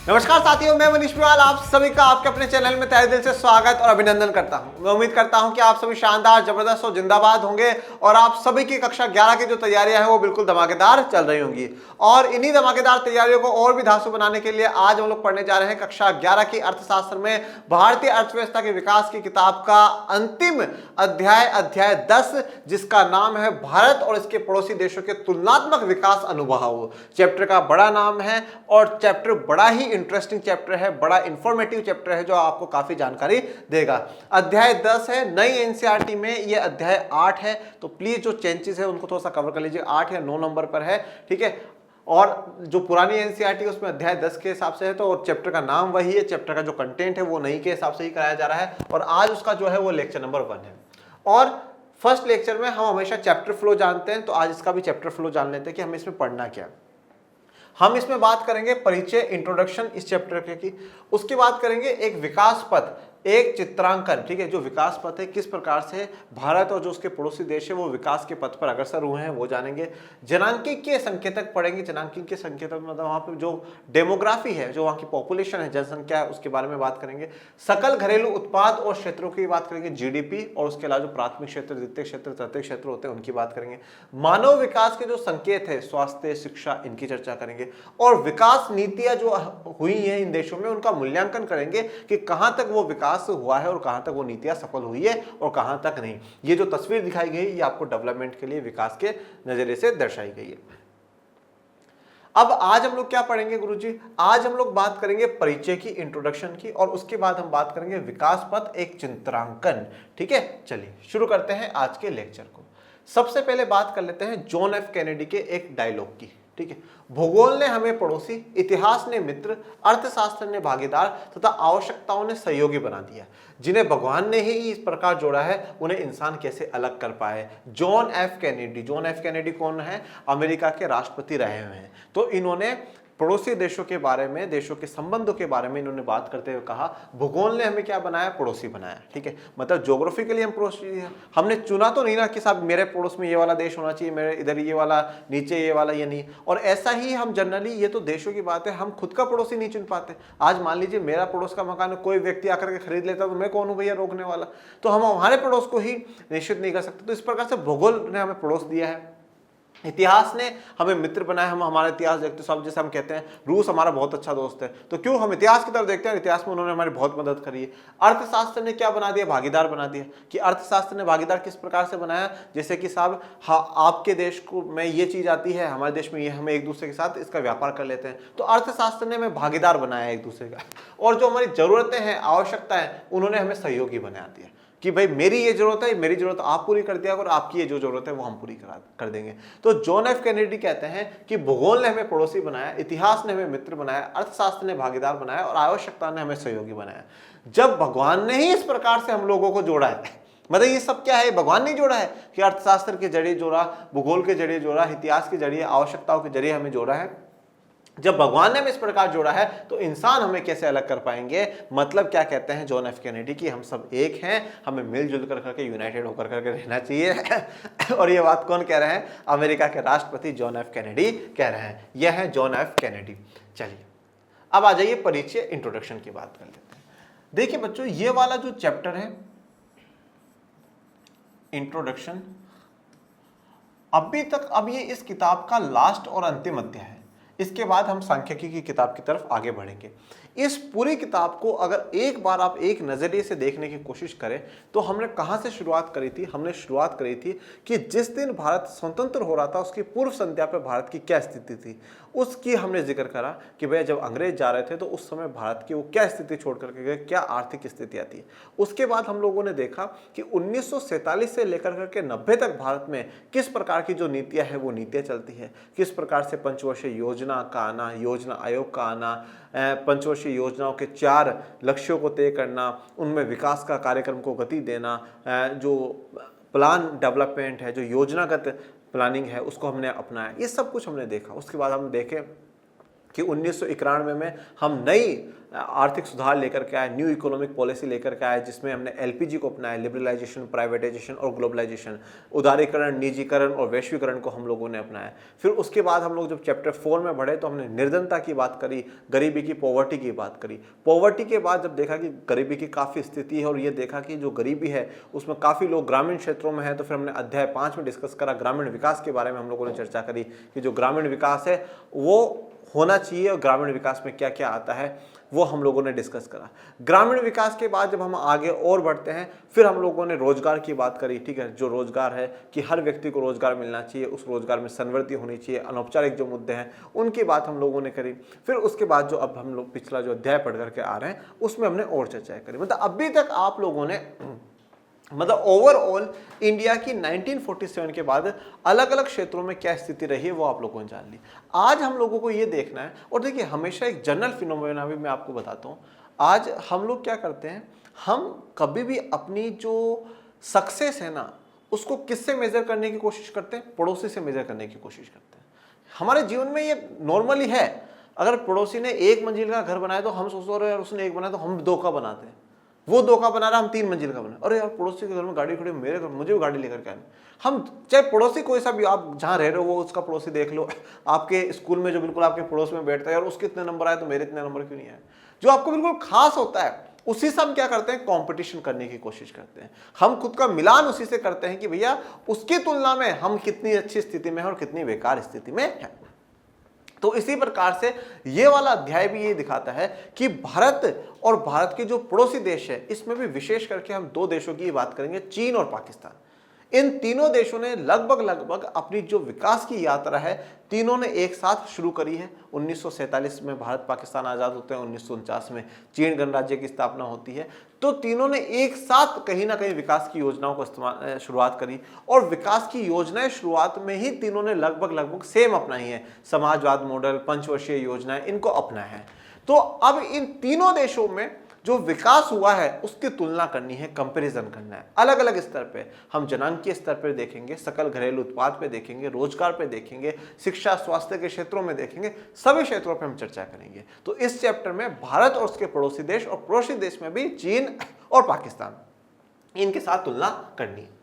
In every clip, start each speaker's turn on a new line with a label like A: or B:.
A: नमस्कार साथियों, मैं मनीष बिवाल आप सभी का आपके अपने चैनल में तहे दिल से स्वागत और अभिनंदन करता हूं। मैं उम्मीद करता हूं कि आप सभी शानदार, जबरदस्त और जिंदाबाद होंगे और आप सभी की कक्षा 11 की जो तैयारियां हैं वो बिल्कुल धमाकेदार चल रही होंगी। और इन्हीं धमाकेदार तैयारियों को और भी धांसू बनाने के लिए आज हम लोग पढ़ने जा रहे हैं कक्षा 11 की अर्थशास्त्र में भारतीय अर्थव्यवस्था के विकास की किताब का अंतिम अध्याय 10, जिसका नाम है भारत और इसके पड़ोसी देशों के तुलनात्मक विकास अनुभव। चैप्टर का बड़ा नाम है और चैप्टर बड़ा ही इंटरेस्टिंग चैप्टर है, बड़ा इंफॉर्मेटिव चैप्टर है जो आपको काफी जानकारी देगा। अध्याय 10 है, नई एनसीईआरटी में ये अध्याय 8 है, तो प्लीज जो चेंजेस है उनको थोड़ा सा कवर कर लीजिए। 8 या 9 नंबर पर है, ठीक है। और जो पुरानी एनसीईआरटी है उसमें अध्याय 10 के हिसाब से है, तो चैप्टर का नाम वही है, चैप्टर का जो कंटेंट है वो नई के हिसाब से ही कराया जा रहा है। और आज उसका जो है वो लेक्चर नंबर 1 है। और फर्स्ट लेक्चर में हम हमेशा चैप्टर फ्लो जानते हैं, तो आज इसका भी चैप्टर फ्लो जान लेते हैं कि हमें इसमें पढ़ना क्या। हम इसमें बात करेंगे परिचय, इंट्रोडक्शन इस चैप्टर के की। उसके बाद करेंगे एक विकास पथ, एक चित्रांकन, ठीक है। जो विकास पथ है, किस प्रकार से भारत और जो उसके पड़ोसी देश है वो विकास के पथ पर अग्रसर हुए हैं वो जानेंगे। जनांकीय संकेतक पढ़ेंगे। जनांकीय संकेतक मतलब वहां पर जो डेमोग्राफी है, जो वहां की पॉपुलेशन है, जनसंख्या है, उसके बारे में बात करेंगे। सकल घरेलू उत्पाद और क्षेत्रों की बात करेंगे, जीडीपी, और उसके अलावा जो प्राथमिक क्षेत्र, द्वितीय क्षेत्र, तृतीय क्षेत्र होते हैं उनकी बात करेंगे। मानव विकास के जो संकेत है, स्वास्थ्य, शिक्षा, इनकी चर्चा करेंगे। और विकास नीतियां जो हुई हैं इन देशों में उनका मूल्यांकन करेंगे कि कहां तक वो विकास हुआ है और कहां तक वो नीतियां सफल हुई है और कहां तक नहीं। ये जो तस्वीर दिखाई गई ये आपको डेवलपमेंट के लिए, विकास के नजरिए से दर्शाई गई है। अब आज हम लोग क्या पढ़ेंगे गुरुजी? आज हम लोग बात करेंगे परिचय की, इंट्रोडक्शन की, और उसके बाद हम बात करेंगे विकास पथ, एक चित्रांकन, ठीक है। चलिए शुरू करते हैं आज के लेक्चर को। सबसे पहले बात कर लेते हैं जॉन एफ कैनेडी के एक डायलॉग की, ठीक है। भूगोल ने हमें पड़ोसी, इतिहास ने मित्र, अर्थशास्त्र ने भागीदार तथा आवश्यकताओं ने सहयोगी बना दिया। जिन्हें भगवान ने ही इस प्रकार जोड़ा है उन्हें इंसान कैसे अलग कर पाए। John F Kennedy. John F Kennedy कौन है? अमेरिका के राष्ट्रपति रहे हुए हैं। तो इन्होंने पड़ोसी देशों के बारे में, देशों के संबंधों के बारे में इन्होंने बात करते हुए कहा भूगोल ने हमें क्या बनाया? पड़ोसी बनाया, ठीक है। मतलब ज्योग्राफिकली हम पड़ोसी हैं। हमने चुना तो नहीं ना कि साहब मेरे पड़ोस में ये वाला देश होना चाहिए, मेरे इधर ये वाला, नीचे ये वाला, ये नहीं। और ऐसा ही हम जनरली, ये तो देशों की बात है, हम खुद का पड़ोसी नहीं चुन पाते। आज मान लीजिए मेरा पड़ोस का मकान कोई व्यक्ति आकर के खरीद लेता तो मैं कौन हूँ भैया रोकने वाला? तो हम हमारे पड़ोस को ही निश्चित नहीं कर सकते। तो इस प्रकार से भूगोल ने हमें पड़ोस दिया है। इतिहास ने हमें मित्र बनाया। हम हमारा इतिहास देखते सब, जैसे हम कहते हैं रूस हमारा बहुत अच्छा दोस्त है, तो क्यों हम इतिहास की तरफ देखते हैं, इतिहास में उन्होंने हमारी बहुत मदद करी है। अर्थशास्त्र ने क्या बना दिया? भागीदार बना दिया। कि अर्थशास्त्र ने भागीदार किस प्रकार से बनाया? जैसे कि साहब आपके देश को में ये चीज आती है, हमारे देश में ये, हम एक दूसरे के साथ इसका व्यापार कर लेते हैं। तो अर्थशास्त्र ने हमें भागीदार बनाया एक दूसरे का। और जो हमारी जरूरतें हैं, आवश्यकताएं, उन्होंने हमें सहयोगी बना दिया कि भाई मेरी ये जरूरत है, मेरी जरूरत आप पूरी कर दिया और आपकी ये जो जरूरत है वो हम पूरी कर देंगे। तो जॉन एफ कैनेडी कहते हैं कि भूगोल ने हमें पड़ोसी बनाया, इतिहास ने हमें मित्र बनाया, अर्थशास्त्र ने भागीदार बनाया और आवश्यकता ने हमें सहयोगी बनाया। जब भगवान ने ही इस प्रकार से हम लोगों को जोड़ा है, मतलब ये सब क्या है? भगवान ने जोड़ा है कि अर्थशास्त्र के जरिए जोड़ा, भूगोल के जरिए जोड़ा, इतिहास के जरिए, आवश्यकताओं के जरिए हमें जोड़ा है। जब भगवान ने हमें इस प्रकार जोड़ा है तो इंसान हमें कैसे अलग कर पाएंगे? मतलब क्या कहते हैं जॉन एफ कैनेडी कि हम सब एक हैं, हमें मिलजुल कर करके, यूनाइटेड होकर करके रहना चाहिए। और ये बात कौन कह रहे हैं? अमेरिका के राष्ट्रपति जॉन एफ कैनेडी कह रहे हैं। यह है जॉन एफ कैनेडी। चलिए अब आ जाइए परिचय, इंट्रोडक्शन की बात कर लेते हैं। देखिए बच्चों, ये वाला जो चैप्टर है इंट्रोडक्शन, अभी तक अब ये इस किताब का लास्ट और अंतिम अध्याय है। इसके बाद हम सांख्यिकी की किताब की तरफ आगे बढ़ेंगे। इस पूरी किताब को अगर एक बार आप एक नजरिए से देखने की कोशिश करें तो हमने कहां से शुरुआत करी थी? हमने शुरुआत करी थी कि जिस दिन भारत स्वतंत्र हो रहा था उसकी पूर्व संध्या पर भारत की क्या स्थिति थी, उसकी हमने जिक्र करा कि भैया जब अंग्रेज जा रहे थे तो उस समय भारत की वो क्या स्थिति छोड़ करके गए, क्या आर्थिक स्थिति आती है। उसके बाद हम लोगों ने देखा कि 1947 से लेकर करके 90 तक भारत में किस प्रकार की जो नीतियां हैं वो नीतियां चलती है, किस प्रकार से पंचवर्षीय योजना का आना, योजना आयोग का आना, पंचवर्षीय योजनाओं के 4 लक्ष्यों को तय करना, उनमें विकास का कार्यक्रम को गति देना, जो प्लान डेवलपमेंट है, जो योजनागत प्लानिंग है, उसको हमने अपनाया। ये सब कुछ हमने देखा। उसके बाद हम देखें कि 1991 में हम नई आर्थिक सुधार लेकर के आए, न्यू इकोनॉमिक पॉलिसी लेकर के आए, जिसमें हमने एलपीजी को अपनाया, लिबरलाइजेशन, प्राइवेटाइजेशन और ग्लोबलाइजेशन, उदारीकरण, निजीकरण और वैश्वीकरण को हम लोगों ने अपनाया। फिर उसके बाद हम लोग जब चैप्टर 4 में बढ़े तो हमने निर्धनता की बात करी, गरीबी की, पॉवर्टी की बात करी। पॉवर्टी के बाद जब देखा कि गरीबी की काफ़ी स्थिति है और ये देखा कि जो गरीबी है उसमें काफ़ी लोग ग्रामीण क्षेत्रों में है, तो फिर हमने अध्याय 5 में डिस्कस करा, ग्रामीण विकास के बारे में हम लोगों ने चर्चा करी कि जो ग्रामीण विकास है वो होना चाहिए और ग्रामीण विकास में क्या क्या आता है वो हम लोगों ने डिस्कस करा। ग्रामीण विकास के बाद जब हम आगे और बढ़ते हैं फिर हम लोगों ने रोजगार की बात करी, ठीक है, जो रोजगार है कि हर व्यक्ति को रोजगार मिलना चाहिए, उस रोजगार में संवृद्धि होनी चाहिए, अनौपचारिक जो मुद्दे हैं उनकी बात हम लोगों ने करी। फिर उसके बाद जो अब हम लोग पिछला जो अध्याय पढ़ करके आ रहे हैं उसमें हमने और चर्चाएं करी। मतलब अभी तक आप लोगों ने ओवरऑल इंडिया की 1947 के बाद अलग अलग क्षेत्रों में क्या स्थिति रही है वो आप लोगों ने जान ली। आज हम लोगों को ये देखना है, और देखिए हमेशा एक जनरल फिनोमेना भी मैं आपको बताता हूँ। आज हम लोग क्या करते हैं, हम कभी भी अपनी जो सक्सेस है ना उसको किससे मेजर करने की कोशिश करते हैं, पड़ोसी से मेजर करने की कोशिश करते हैं। हमारे जीवन में ये नॉर्मली है, अगर पड़ोसी ने 1 मंजिल का घर बनाया तो हम सोचते हैं यार उसने 1 बनाया तो हम 2 का बनाते हैं, वो 2 का बना रहा हम 3 मंजिल का बना, अरे यार पड़ोसी के घर में गाड़ी खड़ी, मेरे घर मुझे भी गाड़ी लेकर के आनी। हम चाहे पड़ोसी कोई सा भी, आप जहाँ रह रहे हो वो उसका पड़ोसी देख लो, आपके स्कूल में जो बिल्कुल आपके पड़ोस में बैठता है यार उसके इतने नंबर आए तो मेरे इतने नंबर क्यों नहीं आए, जो आपको बिल्कुल खास होता है उसी से हम क्या करते हैं, कंपटीशन करने की कोशिश करते हैं। हम खुद का मिलान उसी से करते हैं कि भैया उसकी तुलना में हम कितनी अच्छी स्थिति में हैं और कितनी बेकार स्थिति में हैं। तो इसी प्रकार से ये वाला अध्याय भी ये दिखाता है कि भारत और भारत के जो पड़ोसी देश है इसमें भी विशेष करके हम 2 देशों की बात करेंगे, चीन और पाकिस्तान। इन तीनों देशों ने लगभग अपनी जो विकास की यात्रा है तीनों ने एक साथ शुरू करी है। 1947 में भारत पाकिस्तान आज़ाद होते हैं, 1949 में चीन गणराज्य की स्थापना होती है। तो तीनों ने एक साथ कहीं ना कहीं विकास की योजनाओं को शुरुआत करी, और विकास की योजनाएं शुरुआत में ही तीनों ने लगभग सेम अपनाई है। समाजवाद मॉडल, पंचवर्षीय योजनाएं, इनको अपनाया है। तो अब इन तीनों देशों में जो विकास हुआ है उसकी तुलना करनी है, कंपैरिजन करना है अलग अलग स्तर पे। हम जनांकीय स्तर पे देखेंगे, सकल घरेलू उत्पाद पे देखेंगे, रोजगार पे देखेंगे, शिक्षा स्वास्थ्य के क्षेत्रों में देखेंगे, सभी क्षेत्रों पे हम चर्चा करेंगे। तो इस चैप्टर में भारत और उसके पड़ोसी देश, और पड़ोसी देश में भी चीन और पाकिस्तान, इनके साथ तुलना करनी है।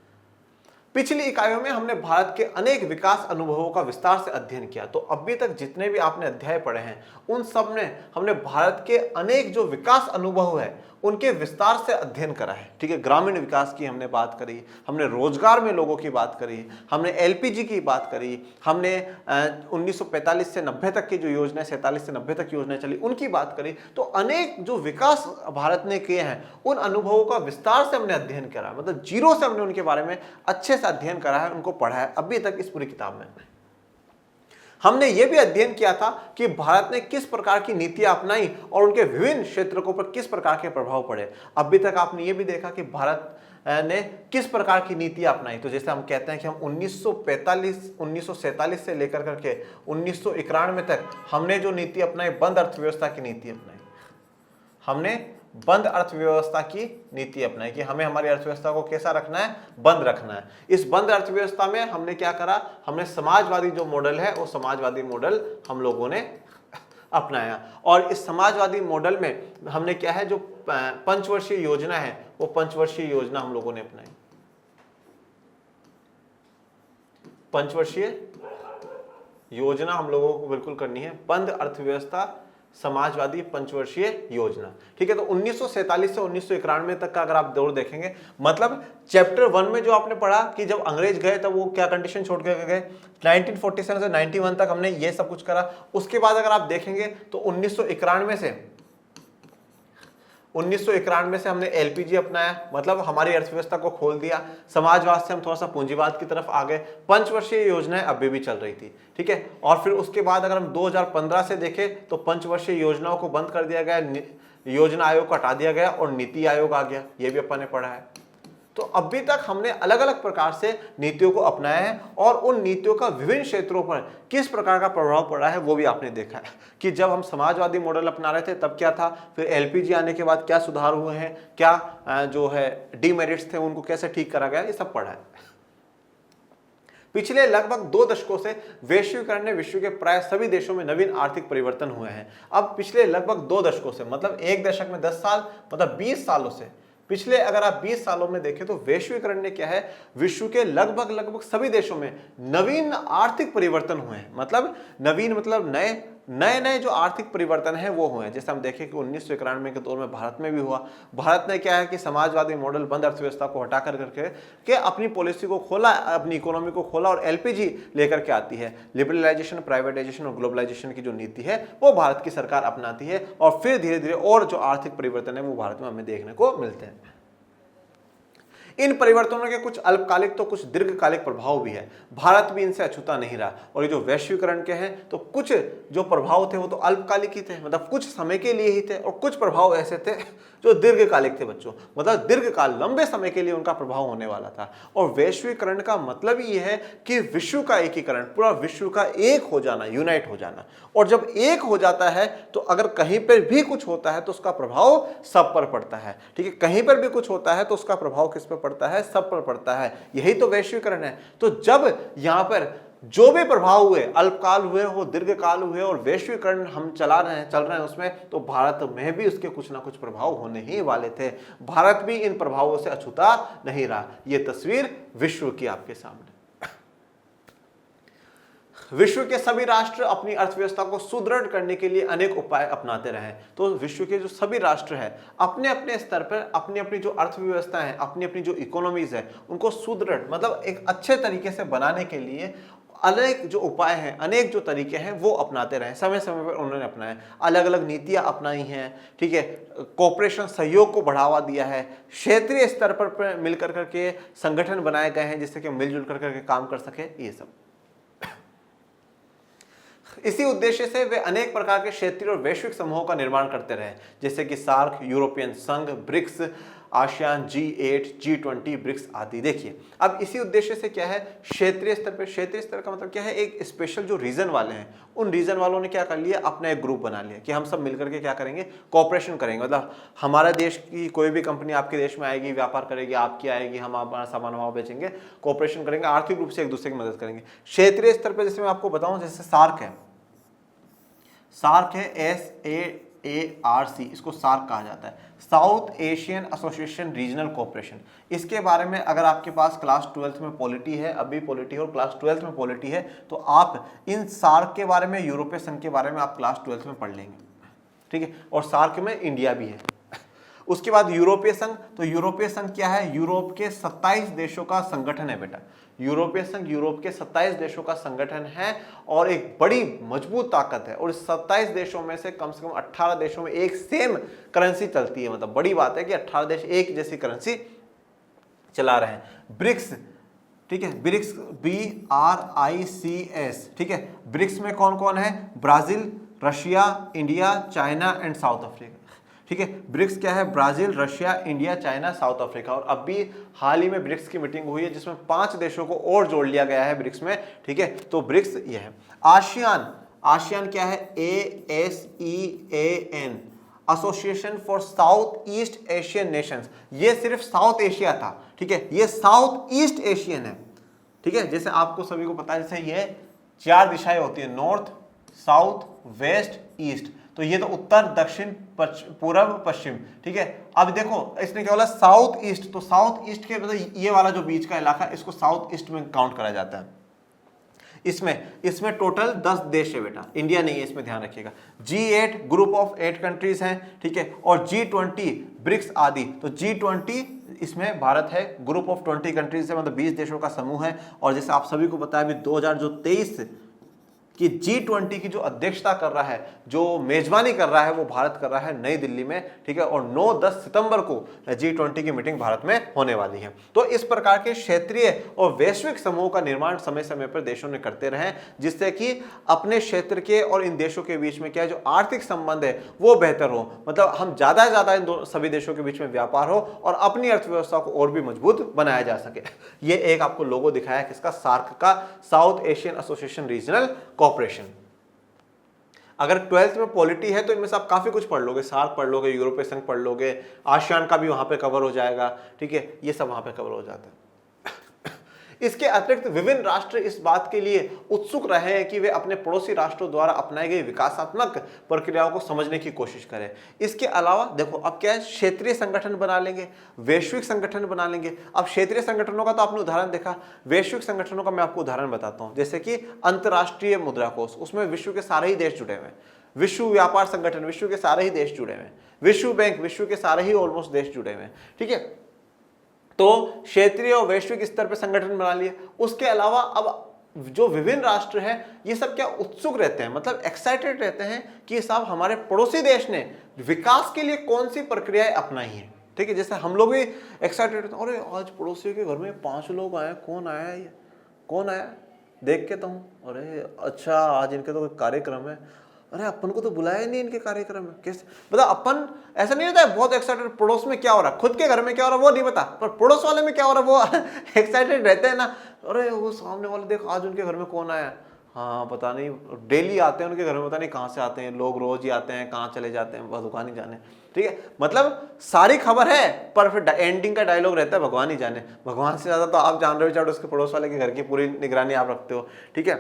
A: पिछली इकाइयों में हमने भारत के अनेक विकास अनुभवों का विस्तार से अध्ययन किया। तो अभी तक जितने भी आपने अध्याय पढ़े हैं उन सब में हमने भारत के अनेक जो विकास अनुभव है उनके विस्तार से अध्ययन करा है, ठीक है। ग्रामीण विकास की हमने बात करी, हमने रोजगार में लोगों की बात करी, हमने एलपीजी की बात करी, हमने 1945 से 90 तक की जो योजना, 47 से 90 तक योजना चली उनकी बात करी। तो अनेक जो विकास भारत ने किए हैं उन अनुभवों का विस्तार से हमने अध्ययन करा, मतलब जीरो से हमने उनके बारे में अच्छे से अध्ययन करा है, उनको पढ़ा है अभी तक इस पूरी किताब में। हमने यह भी अध्ययन किया था कि भारत ने किस प्रकार की नीतियां अपनाई और उनके विभिन्न क्षेत्रों पर किस प्रकार के प्रभाव पड़े। अभी तक आपने यह भी देखा कि भारत ने किस प्रकार की नीतियां अपनाई। तो जैसे हम कहते हैं कि हम 1947 से लेकर करके 1991 तक हमने जो नीति अपनाई, बंद अर्थव्यवस्था की नीति अपनाई। हमने बंद अर्थव्यवस्था की नीति अपनाई कि हमें हमारी अर्थव्यवस्था को कैसा रखना है, बंद रखना है। इस बंद अर्थव्यवस्था में हमने क्या करा, हमने समाजवादी जो मॉडल है वो समाजवादी मॉडल हम लोगों ने अपनाया। और इस समाजवादी मॉडल में हमने क्या है, जो पंचवर्षीय योजना है वो पंचवर्षीय योजना हम लोगों ने अपनाई। पंचवर्षीय योजना हम लोगों को बिल्कुल करनी है, बंद अर्थव्यवस्था समाजवादी पंचवर्षीय योजना, ठीक है। तो 1947 से 1991 तक का अगर आप दौर देखेंगे, मतलब चैप्टर 1 में जो आपने पढ़ा कि जब अंग्रेज गए तब वो क्या कंडीशन छोड़ के गए, 1947 से 91 तक हमने ये सब कुछ करा। उसके बाद अगर आप देखेंगे तो 1991 से हमने एलपीजी अपनाया, मतलब हमारी अर्थव्यवस्था को खोल दिया। समाजवाद से हम थोड़ा सा पूंजीवाद की तरफ आ गए। पंचवर्षीय योजनाएं अभी भी चल रही थी, ठीक है। और फिर उसके बाद अगर हम 2015 से देखें तो पंचवर्षीय योजनाओं को बंद कर दिया गया, योजना आयोग को हटा दिया गया और नीति आयोग आ गया, ये भी अपन ने पढ़ा है। तो अभी तक हमने अलग अलग प्रकार से नीतियों को अपनाया है और उन नीतियों का विभिन्न क्षेत्रों पर किस प्रकार का प्रभाव पड़ा है वो भी आपने देखा है कि जब हम समाजवादी मॉडल अपना रहे थे तब क्या था, फिर एलपीजी आने के बाद क्या सुधार हुए हैं, क्या जो है डीमेरिट्स थे उनको कैसे ठीक करा गया, ये सब पढ़ा है। पिछले लगभग 2 दशकों से वैश्वीकरण ने विश्व के प्राय सभी देशों में नवीन आर्थिक परिवर्तन हुए हैं। अब पिछले लगभग 2 दशकों से, मतलब एक दशक में 10 साल, मतलब 20 सालों से, पिछले अगर आप 20 सालों में देखें तो वैश्वीकरण ने क्या है, विश्व के लगभग सभी देशों में नवीन आर्थिक परिवर्तन हुए हैं। मतलब नवीन मतलब नए जो आर्थिक परिवर्तन है वो हुए हैं। जैसे हम देखें कि 1991 के दौर में भारत में भी हुआ। भारत ने क्या है कि समाजवादी मॉडल, बंद अर्थव्यवस्था को हटा कर करके अपनी पॉलिसी को खोला, अपनी इकोनॉमी को खोला और एलपीजी लेकर के आती है। लिबरलाइजेशन, प्राइवेटाइजेशन और ग्लोबलाइजेशन की जो नीति है वो भारत की सरकार अपनाती है और फिर धीरे धीरे और जो आर्थिक परिवर्तन है वो भारत में हमें देखने को मिलते हैं। इन परिवर्तनों के कुछ अल्पकालिक तो कुछ दीर्घकालिक प्रभाव भी है। भारत भी इनसे अछूता नहीं रहा। और ये जो वैश्वीकरण के हैं तो कुछ जो प्रभाव थे वो तो अल्पकालिक ही थे, मतलब कुछ समय के लिए ही थे, और कुछ प्रभाव ऐसे थे जो दीर्घकालिक थे बच्चों, मतलब दीर्घकाल, लंबे समय के लिए उनका प्रभाव होने वाला था। और वैश्वीकरण का मतलब ये है कि विश्व का एकीकरण, पूरा विश्व का एक हो जाना, यूनाइट हो जाना। और जब एक हो जाता है तो अगर कहीं पर भी कुछ होता है तो उसका प्रभाव सब पर पड़ता है। ठीक है, कहीं पर भी कुछ होता है तो उसका प्रभाव किस पर पड़ता है, सब पर पड़ता है। यही तो वैश्वीकरण है। तो जब यहां पर जो भी प्रभाव हुए, अल्पकाल हुए हो, दीर्घकाल हुए, और वैश्वीकरण हम चल रहे हैं उसमें, तो भारत में भी उसके कुछ ना कुछ प्रभाव होने ही वाले थे। भारत भी इन प्रभावों से अछूता नहीं रहा। यह तस्वीर विश्व की आपके सामने। विश्व के सभी राष्ट्र अपनी अर्थव्यवस्था को सुदृढ़ करने के लिए अनेक उपाय अपनाते रहे। तो विश्व के जो सभी राष्ट्र हैं अपने अपने स्तर पर अपनी अपनी जो अर्थव्यवस्था है, अपनी अपनी जो इकोनॉमीज है, उनको सुदृढ़ मतलब एक अच्छे तरीके से बनाने के लिए अनेक जो उपाय हैं, अनेक जो तरीके हैं वो अपनाते रहे। समय समय पर उन्होंने अपनाए, अलग अलग नीतियां अपनाई हैं। ठीक है, कोऑपरेशन, सहयोग को बढ़ावा दिया है। क्षेत्रीय स्तर पर मिलकर करके संगठन बनाए गए हैं जिससे कि मिलजुल करके काम कर सके। ये सब इसी उद्देश्य से वे अनेक प्रकार के क्षेत्रीय और वैश्विक समूहों का निर्माण करते रहे, जैसे कि सार्क, यूरोपियन संघ, BRICS, ASEAN, G8, G20, BRICS आदि। देखिए अब इसी उद्देश्य से क्या है, क्षेत्रीय स्तर पर, क्षेत्रीय स्तर का मतलब क्या है, एक स्पेशल जो रीजन वाले हैं उन रीजन वालों ने क्या कर लिया, अपना एक ग्रुप बना लिया कि हम सब मिलकर के क्या करेंगे, कोऑपरेशन करेंगे। मतलब हमारे देश की कोई भी कंपनी आपके देश में आएगी, व्यापार करेगी, आपकी आएगी, हम हमारा सामान वहां बेचेंगे, कोऑपरेशन करेंगे, आर्थिक रूप से एक दूसरे की मदद करेंगे। क्षेत्रीय स्तर पर जैसे मैं आपको बताऊं, जैसे सार्क है, सार्क है SAARC, इसको सार्क कहा जाता है, south Asian association regional cooperation. इसके बारे में अगर आपके पास क्लास 12th में पॉलिटी है, अभी पॉलिटी है और क्लास 12th में पॉलिटी है, तो आप इन सार्क के बारे में, यूरोपीय संघ के बारे में आप क्लास 12th में पढ़ लेंगे। ठीक है, और सार्क में इंडिया भी है। उसके बाद यूरोपीय संघ, तो यूरोपीय संघ क्या है, यूरोप के 27 देशों का संगठन है बेटा। यूरोपीय संघ यूरोप के 27 देशों का संगठन है और एक बड़ी मजबूत ताकत है। और इस 27 देशों में से कम 18 देशों में एक सेम करेंसी चलती है। मतलब बड़ी बात है कि 18 देश एक जैसी करेंसी चला रहे हैं। ब्रिक्स, ठीक है, ब्रिक्स BRICS, ठीक है। ब्रिक्स में कौन कौन है, Brazil, Russia, India, China and south Africa. ठीक है, ब्रिक्स क्या है, Brazil, Russia, India, China, south Africa. और अभी हाल ही में ब्रिक्स की मीटिंग हुई है जिसमें 5 देशों को और जोड़ लिया गया है ब्रिक्स में। ठीक है, तो ब्रिक्स ये है। आसियान, आसियान क्या है, ASEAN, association for south east Asian Nations. ये सिर्फ साउथ एशिया था। ठीक है, ये साउथ ईस्ट एशियन है। ठीक है, जैसे आपको सभी को पता है, जैसे ये 4 दिशाएं होती है, नॉर्थ, साउथ, वेस्ट, ईस्ट। तो ये तो उत्तर, दक्षिण, पूर्व, पश्चिम। ठीक है, अब देखो इसने क्या बोला, साउथ ईस्ट। तो साउथ ईस्ट के मतलब ये वाला जो बीच का इलाका, इसको साउथ ईस्ट में काउंट करा जाता है। इसमें टोटल 10 देश है बेटा, इंडिया नहीं है, इसमें ध्यान रखिएगा। G8 ग्रुप ऑफ 8 कंट्रीज हैं। ठीक है, और G20 ब्रिक्स आदि। तो G20 इसमें भारत है, ग्रुप ऑफ 20 कंट्रीज है, मतलब 20 देशों का समूह है। और जैसे आप सभी को पता है, अभी 2023 कि G20 की जो अध्यक्षता कर रहा है, जो मेजबानी कर रहा है, वो भारत कर रहा है नई दिल्ली में। ठीक है, और 9-10 सितंबर को G20 की मीटिंग भारत में होने वाली है। तो इस प्रकार के क्षेत्रीय और वैश्विक समूह का निर्माण समय समय पर देशों ने करते रहे, जिससे कि अपने क्षेत्र के और इन देशों के बीच में क्या है, जो आर्थिक संबंध है वो बेहतर हो। मतलब हम ज्यादा से ज्यादा इन सभी देशों के बीच में व्यापार हो और अपनी अर्थव्यवस्था को और भी मजबूत बनाया जा सके। ये एक आपको लोगो दिखाया है किसका, सार्क का, south Asian association regional cooperation. अगर 12th में पॉलिटी है तो इनमें से आप काफी कुछ पढ़ लोगे, सार्क पढ़ लोगे, यूरोपीय संघ पढ़ लोगे, आसियान का भी वहां पे कवर हो जाएगा। ठीक है, ये सब वहां पे कवर हो जाता है। इसके अतिरिक्त विभिन्न राष्ट्र इस बात के लिए उत्सुक रहे हैं कि वे अपने पड़ोसी राष्ट्रों द्वारा अपनाई गई विकासात्मक प्रक्रियाओं को समझने की कोशिश करें। इसके अलावा देखो अब क्या है, क्षेत्रीय संगठन बना लेंगे, वैश्विक संगठन बना लेंगे। अब क्षेत्रीय संगठनों का तो आपने उदाहरण देखा, वैश्विक संगठनों का मैं आपको उदाहरण बताता हूं, जैसे कि अंतरराष्ट्रीय मुद्रा कोष, उसमें विश्व के सारे ही देश जुड़े हुए हैं। विश्व व्यापार संगठन, विश्व के सारे ही देश जुड़े हुए हैं। विश्व बैंक, विश्व के सारे ही ऑलमोस्ट देश जुड़े हुए हैं। ठीक है, तो क्षेत्रीय और वैश्विक स्तर पर संगठन बना लिए। उसके अलावा अब जो विभिन्न राष्ट्र हैं ये सब क्या उत्सुक रहते हैं, मतलब एक्साइटेड रहते हैं कि साहब हमारे पड़ोसी देश ने विकास के लिए कौन सी प्रक्रियाएं अपनाई हैं। ठीक है, जैसे हम लोग भी एक्साइटेड रहते हैं, अरे आज पड़ोसियों के घर में 5 लोग आए, कौन आया है, ये कौन आया, देख के तो हूँ, अरे अच्छा आज इनके तो कार्यक्रम है, अरे अपन को तो बुलाया ही नहीं इनके कार्यक्रम में, कैसे मतलब अपन ऐसा नहीं होता है बहुत एक्साइटेड, पड़ोस में क्या हो रहा है, खुद के घर में क्या हो रहा है वो नहीं पता, पर पड़ोस वाले में क्या हो रहा है वो एक्साइटेड रहते हैं ना, अरे वो सामने वाले देख आज उनके घर में कौन आया, हाँ पता नहीं, डेली आते हैं उनके घर में, पता नहीं कहाँ से आते हैं लोग, रोज ही आते हैं, कहाँ चले जाते हैं भगवान ही जाने। ठीक है, मतलब सारी खबर है पर फिर एंडिंग का डायलॉग रहता है भगवान ही जाने। भगवान से ज्यादा तो आप जान रहे हो चाहे उसके पड़ोस वाले के घर की पूरी निगरानी आप रखते हो। ठीक है,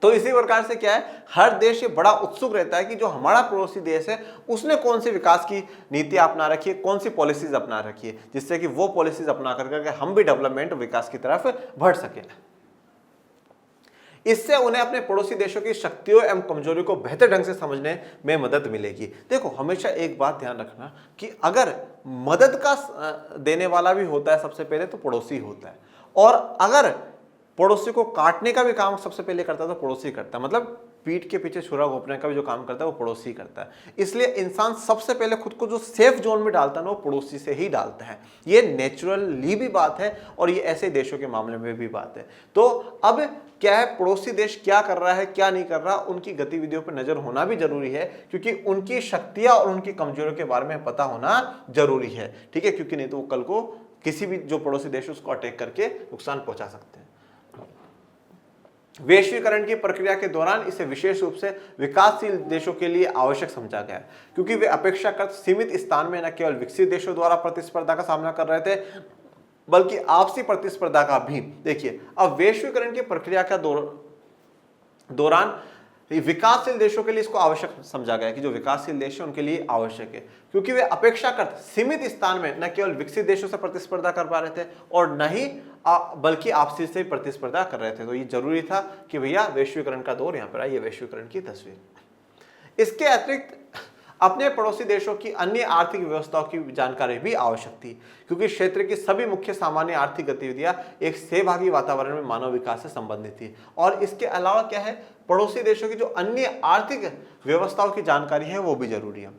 A: तो इसी प्रकार से क्या है, हर देश ये बड़ा उत्सुक रहता है कि जो हमारा पड़ोसी देश है उसने कौन सी विकास की नीति अपना रखी है, कौन सी पॉलिसीज अपना रखी है, जिससे कि वो पॉलिसीज अपना करके हम भी डेवलपमेंट विकास की तरफ बढ़ सके। इससे उन्हें अपने पड़ोसी देशों की शक्तियों एवं कमजोरियों को बेहतर ढंग से समझने में मदद मिलेगी। देखो हमेशा एक बात ध्यान रखना कि अगर मदद का देने वाला भी होता है सबसे पहले तो पड़ोसी होता है, और अगर पड़ोसी को काटने का भी काम सबसे पहले करता है तो पड़ोसी करता है, मतलब पीठ के पीछे छुरा घोंपने का भी जो काम करता है वो पड़ोसी करता है। इसलिए इंसान सबसे पहले खुद को जो सेफ जोन में डालता है ना वो पड़ोसी से ही डालता है। ये नेचुरली भी बात है और ये ऐसे देशों के मामले में भी बात है। तो अब क्या है, पड़ोसी देश क्या कर रहा है क्या नहीं कर रहा, उनकी गतिविधियों पर नजर होना भी जरूरी है, क्योंकि उनकी शक्तियां और उनकी कमजोरियों के बारे में पता होना जरूरी है। ठीक है, क्योंकि नहीं तो वो कल को किसी भी जो पड़ोसी देश उसको अटैक करके नुकसान पहुंचा सकते हैं। वैश्वीकरण की प्रक्रिया के दौरान इसे विशेष रूप से विकासशील देशों के लिए आवश्यक समझा गया, क्योंकि वे अपेक्षाकृत सीमित स्थान में न केवल विकसित देशों द्वारा प्रतिस्पर्धा का सामना कर रहे थे बल्कि आपसी प्रतिस्पर्धा का भी। देखिए अब वैश्वीकरण की प्रक्रिया का दौरान विकासशील देशों के लिए इसको आवश्यक समझा गया कि जो विकासशील देश है उनके लिए आवश्यक है, क्योंकि वे अपेक्षाकृत सीमित स्थान में न केवल विकसित देशों से प्रतिस्पर्धा कर पा रहे थे और न ही बल्कि आपसी से प्रतिस्पर्धा कर रहे थे। तो ये जरूरी था कि भैया वैश्वीकरण का दौर यहाँ पर आइए, वैश्वीकरण की तस्वीर। इसके अतिरिक्त अपने पड़ोसी देशों की अन्य आर्थिक व्यवस्थाओं की जानकारी भी आवश्यक थी, क्योंकि क्षेत्र की सभी मुख्य सामान्य आर्थिक गतिविधियां एक सहभागी वातावरण में मानव विकास से संबंधित थी। और इसके अलावा क्या है, पड़ोसी देशों की जो अन्य आर्थिक व्यवस्थाओं की जानकारी है वो भी जरूरी है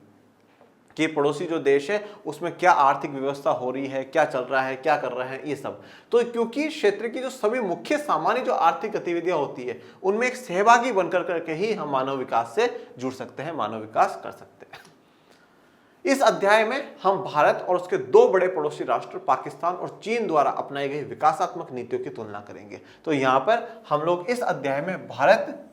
A: कि पड़ोसी जो देश है उसमें क्या आर्थिक व्यवस्था हो रही है, क्या चल रहा है, क्या कर रहे हैं, ये सब। तो क्योंकि क्षेत्र की जो सभी मुख्य सामान्य जो आर्थिक गतिविधियां होती है उनमें एक सहभागी बनकर करके ही हम मानव विकास से जुड़ सकते हैं, मानव विकास कर सकते हैं। इस अध्याय में हम भारत और उसके दो बड़े पड़ोसी राष्ट्र पाकिस्तान और चीन द्वारा अपनाई गई विकासात्मक नीतियों की तुलना करेंगे। तो यहां पर हम लोग इस अध्याय में भारत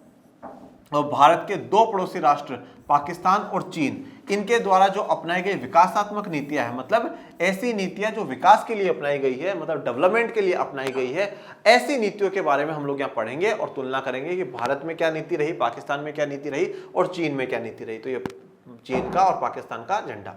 A: और भारत के दो पड़ोसी राष्ट्र पाकिस्तान और चीन, इनके द्वारा जो अपनाई गई विकासात्मक नीतियां हैं, मतलब ऐसी नीतियां जो विकास के लिए अपनाई गई है, मतलब डेवलपमेंट के लिए अपनाई गई है, ऐसी नीतियों के बारे में हम लोग यहाँ पढ़ेंगे और तुलना करेंगे कि भारत में क्या नीति रही, पाकिस्तान में क्या नीति रही और चीन में क्या नीति रही। तो ये चीन का और पाकिस्तान का झंडा।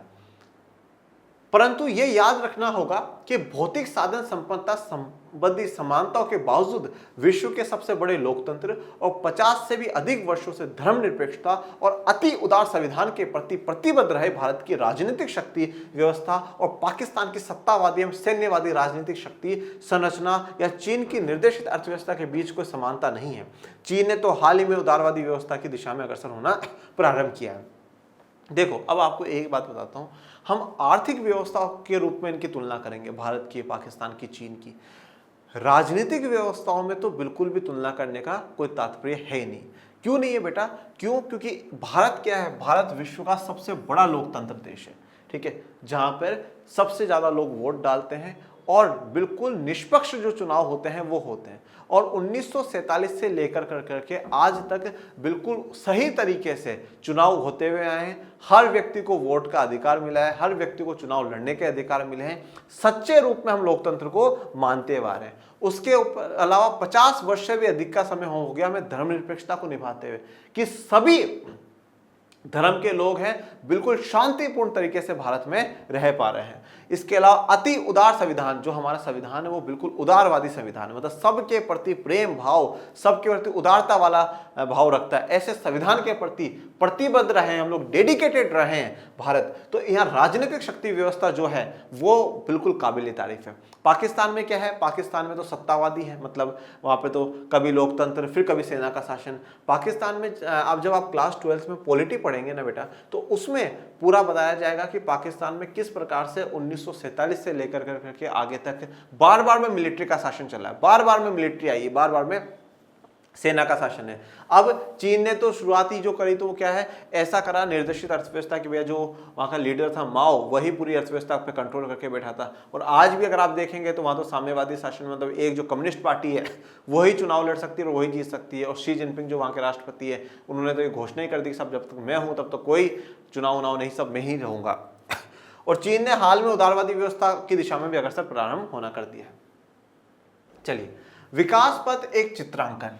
A: परंतु ये याद रखना होगा कि भौतिक साधन संपन्नता संबंधी समानताओं के बावजूद विश्व के सबसे बड़े लोकतंत्र और 50 से भी अधिक वर्षों से धर्मनिरपेक्षता और अति उदार संविधान के प्रति प्रतिबद्ध रहे भारत की राजनीतिक शक्ति व्यवस्था और पाकिस्तान की सत्तावादी एवं सैन्यवादी राजनीतिक शक्ति संरचना या चीन की निर्देशित अर्थव्यवस्था के बीच कोई समानता नहीं है। चीन ने तो हाल ही में उदारवादी व्यवस्था की दिशा में अग्रसर होना प्रारंभ किया है। देखो अब आपको एक बात बताता हूं, हम आर्थिक व्यवस्था के रूप में इनकी तुलना करेंगे, भारत की, पाकिस्तान की, चीन की। राजनीतिक व्यवस्थाओं में तो बिल्कुल भी तुलना करने का कोई तात्पर्य है ही नहीं। क्यों नहीं है बेटा? क्यों? क्योंकि भारत क्या है, भारत विश्व का सबसे बड़ा लोकतंत्र देश है, ठीक है, जहां पर सबसे ज्यादा लोग वोट डालते हैं और बिल्कुल निष्पक्ष जो चुनाव होते हैं वो होते हैं। और 1947 से लेकर करके आज तक बिल्कुल सही तरीके से चुनाव होते हुए आए हैं। हर व्यक्ति को वोट का अधिकार मिला है, हर व्यक्ति को चुनाव लड़ने के अधिकार मिले हैं। सच्चे रूप में हम लोकतंत्र को मानते हुए आ रहे हैं। उसके अलावा 50 वर्ष से भी अधिक का समय हो गया हमें धर्मनिरपेक्षता को निभाते हुए, कि सभी धर्म के लोग हैं बिल्कुल शांतिपूर्ण तरीके से भारत में रह पा रहे हैं। इसके अलावा अति उदार संविधान, जो हमारा संविधान है वो बिल्कुल उदारवादी संविधान है, मतलब सबके प्रति प्रेम भाव, सबके प्रति उदारता वाला भाव रखता है। ऐसे संविधान के प्रति प्रतिबद्ध रहे हैं हम लोग, डेडिकेटेड रहे हैं भारत। तो यहाँ राजनीतिक शक्ति व्यवस्था जो है वो बिल्कुल काबिल तारीफ है। पाकिस्तान में क्या है, पाकिस्तान में तो सत्तावादी है, मतलब वहाँ पे तो कभी लोकतंत्र फिर कभी सेना का शासन। पाकिस्तान में अब जब आप क्लास 12 में पॉलिटी पढ़ेंगे ना बेटा, तो उसमें पूरा बताया जाएगा कि पाकिस्तान में किस प्रकार से 1947 से लेकर करके आगे तक बार बार में मिलिट्री का शासन चला है, बार बार में मिलिट्री आई है, बार बार में सेना का शासन है। अब चीन ने तो शुरुआती जो करी तो वो क्या है, ऐसा करा निर्देशित अर्थव्यवस्था की भैया, जो वहाँ का लीडर था माओ, वही पूरी अर्थव्यवस्था पे कंट्रोल करके बैठा था। और आज भी अगर आप देखेंगे तो वहाँ तो साम्यवादी शासन, मतलब एक जो कम्युनिस्ट पार्टी है वही चुनाव लड़ सकती है और वही जीत सकती है। और शी जिनपिंग जो वहाँ के राष्ट्रपति है, उन्होंने तो ये घोषणा ही कर दी सब जब तक मैं हूँ तब तक कोई चुनाव नहीं, सब मैं ही रहूंगा। और चीन ने हाल में उदारवादी व्यवस्था की दिशा में भी अग्रसर प्रारंभ होना कर दिया। चलिए, विकास पथ एक चित्रांकन।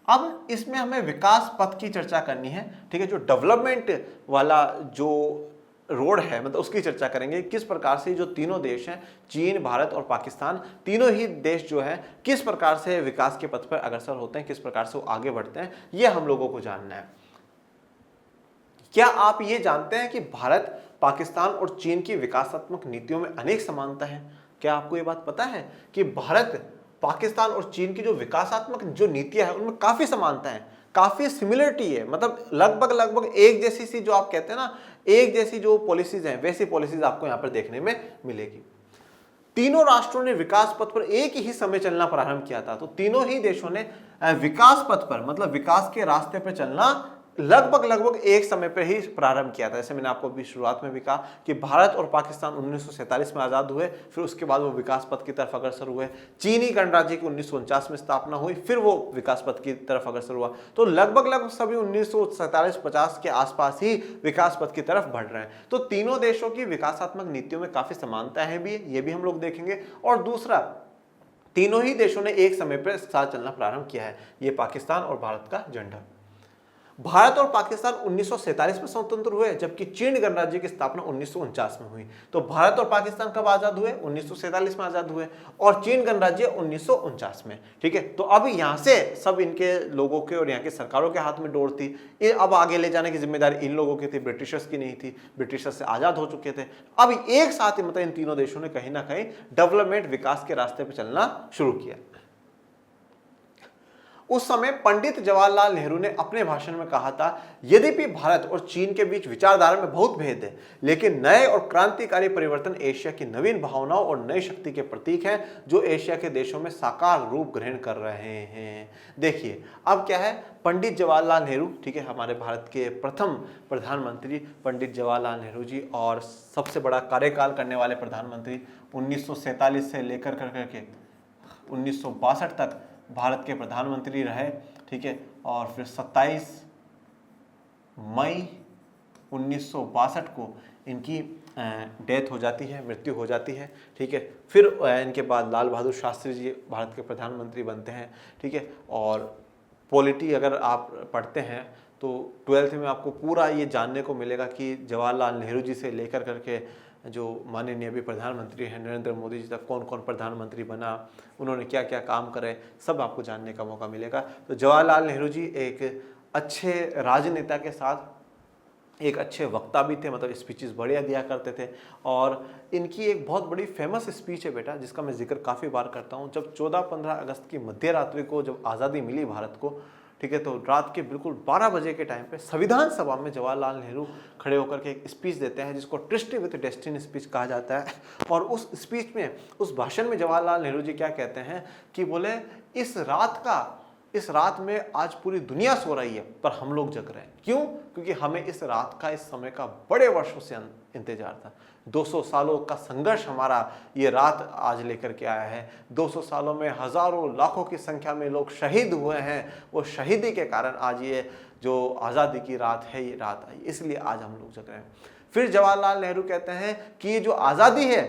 A: अब इसमें हमें विकास पथ की चर्चा करनी है, ठीक है। जो डेवलपमेंट वाला जो रोड है, मतलब उसकी चर्चा करेंगे, किस प्रकार से जो तीनों देश हैं, चीन, भारत और पाकिस्तान, तीनों ही देश जो है किस प्रकार से विकास के पथ पर अग्रसर होते हैं, किस प्रकार से वो आगे बढ़ते हैं, ये हम लोगों को जानना है। क्या आप ये जानते हैं कि भारत, पाकिस्तान और चीन की विकासात्मक नीतियों में अनेक समानता है? क्या आपको ये बात पता है कि भारत, पाकिस्तान और चीन की जो विकासात्मक जो नीतियां हैं उनमें काफी समानता है, काफी सिमिलरिटी है, मतलब लगभग एक जैसी सी, जो आप कहते हैं ना एक जैसी जो पॉलिसीज हैं, वैसी पॉलिसीज आपको यहाँ पर देखने में मिलेगी। तीनों राष्ट्रों ने विकास पथ पर एक ही समय चलना प्रारंभ किया था। तो तीनों ही देशों ने विकास पथ पर, मतलब विकास के रास्ते पर चलना लगभग एक समय पर ही प्रारंभ किया था। जैसे मैंने आपको अभी शुरुआत में भी कहा कि भारत और पाकिस्तान 1947 में आजाद हुए, फिर उसके बाद वो विकास पथ की तरफ अग्रसर हुए। चीनी गणराज्य की 1949 में स्थापना हुई, फिर वो विकास पथ की तरफ अग्रसर हुआ। तो लगभग सभी 1947-50 के आसपास ही विकास पथ की तरफ बढ़ रहे हैं। तो तीनों देशों की विकासात्मक नीतियों में काफी समानता है भी, ये भी हम लोग देखेंगे। और दूसरा, तीनों ही देशों ने एक समय पर साथ चलना प्रारंभ किया है, ये पाकिस्तान और भारत का झंडा। भारत और पाकिस्तान 1947 में स्वतंत्र हुए, जबकि चीन गणराज्य की स्थापना 1949 में हुई। तो भारत और पाकिस्तान कब आजाद हुए? 1947 में आजाद हुए, और चीन गणराज्य 1949 में, ठीक है। तो अब यहां से सब इनके लोगों के और यहाँ की सरकारों के हाथ में डोर थी। ये अब आगे ले जाने की जिम्मेदारी इन लोगों की थी, ब्रिटिशर्स की नहीं थी। ब्रिटिशर्स से आजाद हो चुके थे। अब एक साथ ही मतलब इन तीनों देशों ने कहीं ना कहीं डेवलपमेंट, विकास के रास्ते पर चलना शुरू किया। उस समय पंडित जवाहरलाल नेहरू ने अपने भाषण में कहा था, यद्यपि भारत और चीन के बीच विचारधारा में बहुत भेद है, लेकिन नए और क्रांतिकारी परिवर्तन एशिया की नवीन भावनाओं और नई शक्ति के प्रतीक हैं, जो एशिया के देशों में साकार रूप ग्रहण कर रहे हैं। देखिए, अब क्या है, पंडित जवाहरलाल नेहरू, ठीक है, हमारे भारत के प्रथम प्रधानमंत्री पंडित जवाहरलाल नेहरू जी, और सबसे बड़ा कार्यकाल करने वाले प्रधानमंत्री, 1947 से लेकर करके 1962 तक भारत के प्रधानमंत्री रहे, ठीक है। और फिर 27 मई 1962 को इनकी डेथ हो जाती है, मृत्यु हो जाती है, ठीक है। फिर इनके बाद लाल बहादुर शास्त्री जी भारत के प्रधानमंत्री बनते हैं, ठीक है। और पॉलिटी अगर आप पढ़ते हैं तो 12th में आपको पूरा ये जानने को मिलेगा कि जवाहरलाल नेहरू जी से लेकर करके जो माननीय अभी प्रधानमंत्री हैं नरेंद्र मोदी जी तक कौन कौन प्रधानमंत्री बना, उन्होंने क्या क्या काम करे, सब आपको जानने का मौका मिलेगा। तो जवाहरलाल नेहरू जी एक अच्छे राजनेता के साथ एक अच्छे वक्ता भी थे, मतलब स्पीचेस बढ़िया दिया करते थे। और इनकी एक बहुत बड़ी फेमस स्पीच है बेटा, जिसका मैं जिक्र काफ़ी बार करता हूँ। जब 14-15 अगस्त की मध्य रात्रि को जब आज़ादी मिली भारत को, ठीक है, तो रात के बिल्कुल 12 बजे के टाइम पे संविधान सभा में जवाहरलाल नेहरू खड़े होकर के एक स्पीच देते हैं, जिसको ट्रिस्ट विद डेस्टिनी स्पीच कहा जाता है। और उस स्पीच में, उस भाषण में जवाहरलाल नेहरू जी क्या कहते हैं कि बोले, इस रात का इस रात में आज पूरी दुनिया सो रही है पर हम लोग जग रहे हैं। क्यों? क्योंकि हमें इस रात का, इस समय का बड़े वर्षों से इंतजार था। 200 सालों का संघर्ष हमारा ये रात आज लेकर के आया है। 200 सालों में हजारों लाखों की संख्या में लोग शहीद हुए हैं। वो शहीदी के कारण आज ये जो आज़ादी की रात है, ये रात आई, इसलिए आज हम लोग जग रहे हैं। फिर जवाहरलाल नेहरू कहते हैं कि ये जो आज़ादी है,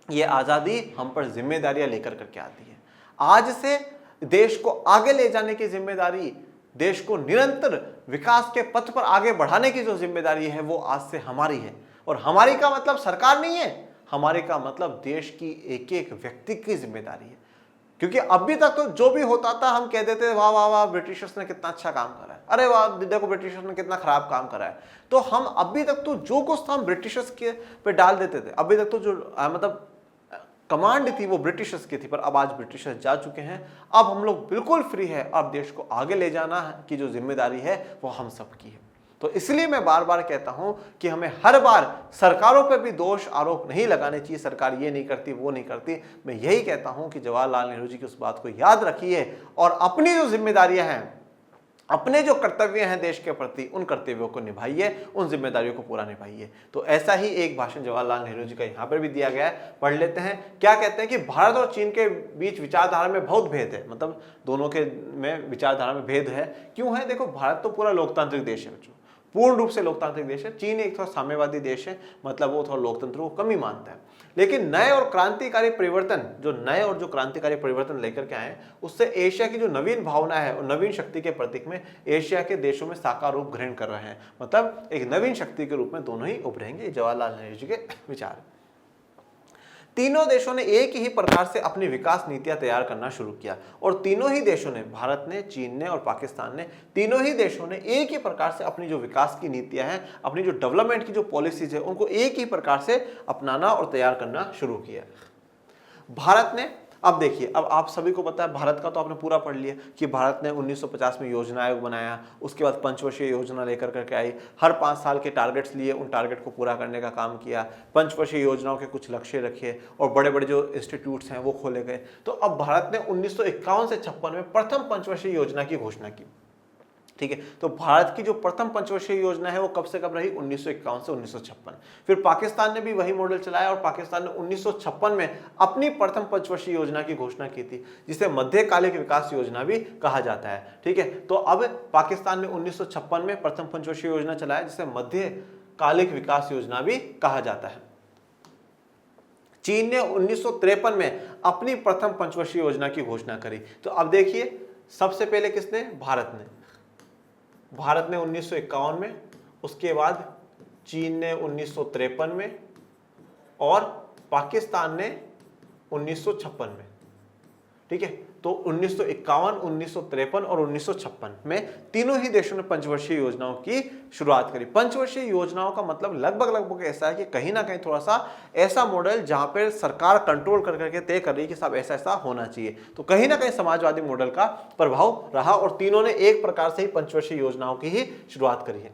A: ये आज़ादी हम पर जिम्मेदारियां लेकर करके आती है। आज से देश को आगे ले जाने की जिम्मेदारी, देश को निरंतर विकास के पथ पर आगे बढ़ाने की जो जिम्मेदारी है वो आज से हमारी है। और हमारी का मतलब सरकार नहीं है, हमारे का मतलब देश की एक एक व्यक्ति की जिम्मेदारी है। क्योंकि अभी तक तो जो भी होता था हम कह देते वाह वाह वाह ब्रिटिशर्स ने कितना अच्छा काम करा है, अरे वाह देखो ब्रिटिशर्स ने कितना खराब काम करा है। तो हम अभी तक तो जो कुछ हम ब्रिटिशर्स के पे डाल देते थे, अभी तक तो जो मतलब कमांड थी वो ब्रिटिशर्स की थी, पर अब आज ब्रिटिशर्स जा चुके हैं। अब हम लोग बिल्कुल फ्री है। अब देश को आगे ले जाना की जो जिम्मेदारी है वो हम सब की है। तो इसलिए मैं बार बार कहता हूं कि हमें हर बार सरकारों पर भी दोष आरोप नहीं लगाने चाहिए, सरकार ये नहीं करती वो नहीं करती। मैं यही कहता हूं कि जवाहरलाल नेहरू जी की उस बात को याद रखिए और अपनी जो जिम्मेदारियां हैं, अपने जो कर्तव्य हैं देश के प्रति, उन कर्तव्यों को निभाइए, उन जिम्मेदारियों को पूरा निभाइए। तो ऐसा ही एक भाषण जवाहरलाल नेहरू जी का यहाँ पर भी दिया गया है, पढ़ लेते हैं। क्या कहते हैं कि भारत और चीन के बीच विचारधारा में बहुत भेद है, मतलब दोनों के में विचारधारा में भेद है। क्यों है? देखो, भारत तो पूरा लोकतांत्रिक देश है बच्चों, पूर्ण रूप से लोकतांत्रिक देश है। चीन एक थोड़ा साम्यवादी देश है, मतलब वो थोड़ा लोकतंत्र को कम ही मानता है। लेकिन नए और क्रांतिकारी परिवर्तन, जो नए और जो क्रांतिकारी परिवर्तन लेकर के आए, उससे एशिया की जो नवीन भावना है और नवीन शक्ति के प्रतीक में एशिया के देशों में साकार रूप ग्रहण कर रहे हैं। मतलब एक नवीन शक्ति के रूप में दोनों ही उभरेंगे। जवाहरलाल नेहरू जी के विचार। तीनों देशों ने एक ही प्रकार से अपनी विकास नीतियां तैयार करना शुरू किया और तीनों ही देशों ने, भारत ने, चीन ने और पाकिस्तान ने, तीनों ही देशों ने एक ही प्रकार से अपनी जो विकास की नीतियां हैं, अपनी जो डेवलपमेंट की जो पॉलिसीज है, उनको एक ही प्रकार से अपनाना और तैयार करना शुरू किया। भारत ने, अब देखिए, अब आप सभी को पता है, भारत का तो आपने पूरा पढ़ लिया कि भारत ने 1950 में योजना आयोग बनाया, उसके बाद पंचवर्षीय योजना लेकर करके आई, हर 5 साल के टारगेट्स लिए, उन टारगेट को पूरा करने का काम किया, पंचवर्षीय योजनाओं के कुछ लक्ष्य रखे और बड़े बड़े जो इंस्टीट्यूट्स हैं वो खोले गए। तो अब भारत ने 1951 से 56 में प्रथम पंचवर्षीय योजना की घोषणा की। ठीक है, तो भारत की जो प्रथम पंचवर्षीय योजना है वो कब से कब रही? 1951 से 1956। फिर पाकिस्तान ने भी वही मॉडल चलाया और पाकिस्तान ने 1956 में अपनी प्रथम पंचवर्षीय योजना की घोषणा की थी, जिसे मध्यकालिक विकास योजना भी कहा जाता है। ठीक है, तो अब पाकिस्तान ने 1956 में प्रथम पंचवर्षीय योजना चलाया, जिसे मध्यकालिक विकास योजना भी कहा जाता है। चीन ने 1953 में अपनी प्रथम पंचवर्षीय योजना की घोषणा करी। तो अब देखिए, सबसे पहले किसने? भारत ने। भारत ने 1951 में, उसके बाद चीन ने 1953 में और पाकिस्तान ने 1956 में। ठीक है, तो 1951, 1953 और 1956 में तीनों ही देशों ने पंचवर्षीय योजनाओं की शुरुआत करी। पंचवर्षीय योजनाओं का मतलब लगभग ऐसा है कि कहीं ना कहीं थोड़ा सा ऐसा मॉडल जहां पर सरकार कंट्रोल कर करके तय कर रही है कि सब ऐसा ऐसा होना चाहिए। तो कहीं ना कहीं समाजवादी मॉडल का प्रभाव रहा और तीनों ने एक प्रकार से ही पंचवर्षीय योजनाओं की ही शुरुआत करी है।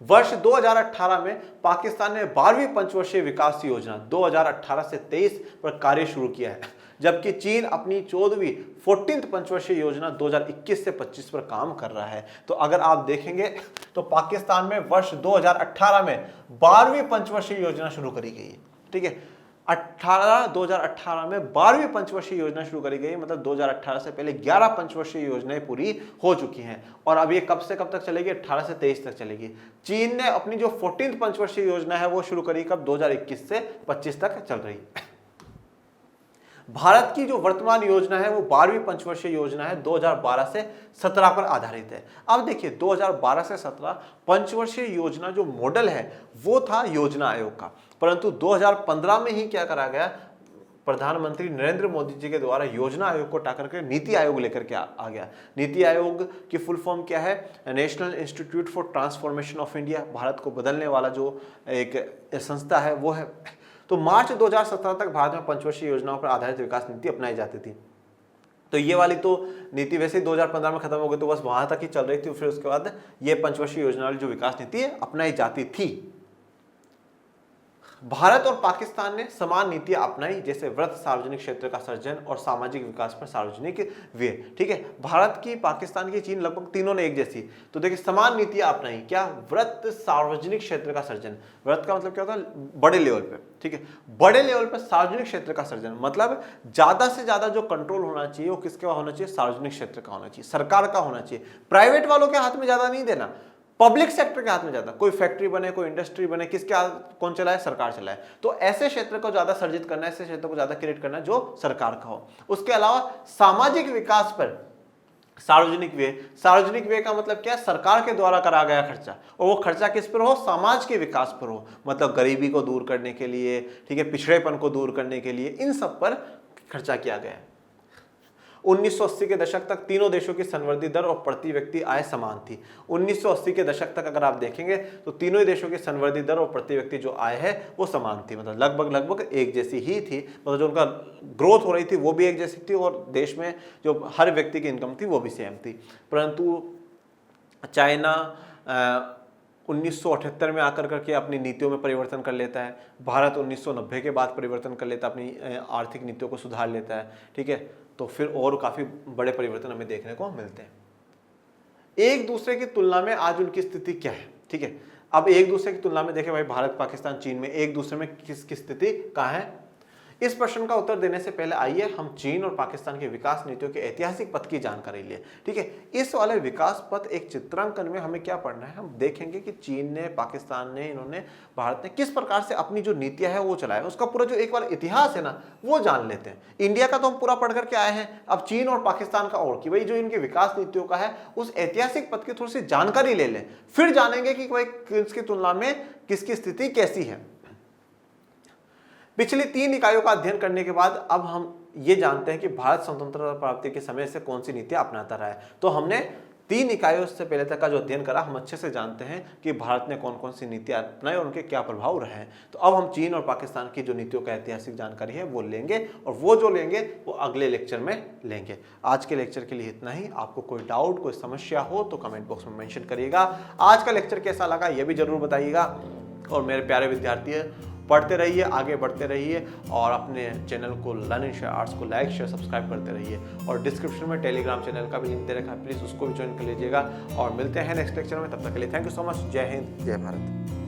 A: वर्ष 2018 में पाकिस्तान ने 12वीं पंचवर्षीय विकास योजना 2018 से 23 पर कार्य शुरू किया है, जबकि चीन अपनी 14वीं पंचवर्षीय योजना 2021 से 25 पर काम कर रहा है। तो अगर आप देखेंगे तो पाकिस्तान में वर्ष 2018 में 12वीं पंचवर्षीय योजना शुरू करी गई है। ठीक है, 2018 में 12वीं पंचवर्षीय योजना शुरू करी गई, मतलब 2018 से पहले 11 पंचवर्षीय योजनाएं पूरी हो चुकी हैं और अब ये कब से कब तक चलेगी? 18 से 23 तक चलेगी। चीन ने अपनी जो 14वीं पंचवर्षीय योजना है वो शुरू करी कब? 2021 से 25 तक चल रही है। भारत की जो वर्तमान योजना है वो 12वीं पंचवर्षीय योजना है, 2012 से 17 पर आधारित है। अब देखिए, 2012 से 17 पंचवर्षीय योजना जो मॉडल है वो था योजना आयोग का, परंतु 2015 में ही क्या करा गया? प्रधानमंत्री नरेंद्र मोदी जी के द्वारा योजना आयोग को हटा करके नीति आयोग लेकर के आ गया। नीति आयोग की फुल फॉर्म क्या है? National institute for transformation of India, Bharat को बदलने वाला जो एक संस्था है वो है। तो मार्च 2017 तक भारत में पंचवर्षीय योजनाओं पर आधारित विकास नीति अपनाई जाती थी। तो ये वाली तो नीति वैसे ही 2015 में खत्म हो गई, तो बस वहां तक ही चल रही थी। फिर उसके बाद ये पंचवर्षीय योजना वाली जो विकास नीति है अपनाई जाती थी। भारत और पाकिस्तान ने समान नीतियां अपनाई, जैसे व्रत सार्वजनिक क्षेत्र का सर्जन और सामाजिक विकास पर सार्वजनिक व्यय। ठीक है, भारत की, पाकिस्तान की, चीन, लगभग तीनों ने एक जैसी, तो देखिए समान नीतियां अपनाई। क्या? व्रत सार्वजनिक क्षेत्र का सर्जन। व्रत का मतलब क्या होता है? बड़े लेवल पे। ठीक है, बड़े लेवल पर सार्वजनिक क्षेत्र का सर्जन मतलब ज्यादा से ज्यादा जो कंट्रोल होना चाहिए वो किसका होना चाहिए? सार्वजनिक क्षेत्र का होना चाहिए, सरकार का होना चाहिए। प्राइवेट वालों के हाथ में ज्यादा नहीं देना, पब्लिक सेक्टर के हाथ में ज्यादा। कोई फैक्ट्री बने, कोई इंडस्ट्री बने, किसके हाथ, कौन चलाए? सरकार चलाए। तो ऐसे क्षेत्र को ज्यादा सर्जित करना है, ऐसे क्षेत्र को ज्यादा क्रिएट करना है जो सरकार का हो। उसके अलावा सामाजिक विकास पर सार्वजनिक व्यय। सार्वजनिक व्यय का मतलब क्या है? सरकार के द्वारा करा गया खर्चा, और वो खर्चा किस पर हो? समाज के विकास पर हो, मतलब गरीबी को दूर करने के लिए, ठीक है, पिछड़ेपन को दूर करने के लिए, इन सब पर खर्चा किया गया है। 1980 के दशक तक तीनों देशों की संवर्धित दर और प्रति व्यक्ति आय समान थी। 1980 के दशक तक अगर आप देखेंगे तो तीनों ही देशों की संवर्धित दर और प्रति व्यक्ति जो आय है वो समान थी, मतलब लगभग एक जैसी ही थी। मतलब जो उनका ग्रोथ हो रही थी वो भी एक जैसी थी, और देश में जो हर व्यक्ति की इनकम थी वो भी सेम थी। परंतु चाइना 1978 में आकर करके अपनी नीतियों में परिवर्तन कर लेता है। भारत 1990 के बाद परिवर्तन कर लेता है, अपनी आर्थिक नीतियों को सुधार लेता है। ठीक है, तो फिर और काफी बड़े परिवर्तन हमें देखने को मिलते हैं। एक दूसरे की तुलना में आज उनकी स्थिति क्या है? ठीक है, अब एक दूसरे की तुलना में देखें भाई, भारत, पाकिस्तान, चीन में एक दूसरे में किसकी स्थिति कहाँ है? इस प्रश्न का उत्तर देने से पहले आइए हम चीन और पाकिस्तान की विकास नीतियों के ऐतिहासिक पथ की जानकारी लें। ठीक है, इस वाले विकास पथ एक चित्रांकन में हमें क्या पढ़ना है? हम देखेंगे कि चीन ने, पाकिस्तान ने, इन्होंने, भारत ने किस प्रकार से अपनी जो नीतियां है वो चलाया, उसका पूरा जो एक बार इतिहास है ना वो जान लेते हैं। इंडिया का तो हम पूरा पढ़ करके आए हैं, अब चीन और पाकिस्तान का और कि भाई जो इनके विकास नीतियों का है उस ऐतिहासिक पथ की थोड़ी सी जानकारी ले लें, फिर जानेंगे कि भाई किसकी तुलना में किसकी स्थिति कैसी है। पिछली 3 इकाइयों का अध्ययन करने के बाद अब हम ये जानते हैं कि भारत स्वतंत्रता प्राप्ति के समय से कौन सी नीतियां अपनाता रहा है। तो हमने 3 इकाइयों से पहले तक का जो अध्ययन करा, हम अच्छे से जानते हैं कि भारत ने कौन कौन सी नीतियां अपनाई और उनके क्या प्रभाव रहे हैं। तो अब हम चीन और पाकिस्तान की जो नीतियों का ऐतिहासिक जानकारी है वो लेंगे, और वो जो लेंगे वो अगले लेक्चर में लेंगे। आज के लेक्चर के लिए इतना ही। आपको कोई डाउट, कोई समस्या हो तो कमेंट बॉक्स में मेंशन करिएगा। आज का लेक्चर कैसा लगा ये भी जरूर बताइएगा। और मेरे प्यारे विद्यार्थी, पढ़ते रहिए, आगे बढ़ते रहिए, और अपने चैनल को लर्न एंड शेयर आर्ट्स को लाइक, शेयर, सब्सक्राइब करते रहिए। और डिस्क्रिप्शन में टेलीग्राम चैनल का भी लिंक दे रखा है, प्लीज़ उसको भी ज्वाइन कर लीजिएगा। और मिलते हैं नेक्स्ट लेक्चर में, तब तक के लिए थैंक यू सो मच। जय हिंद, जय भारत।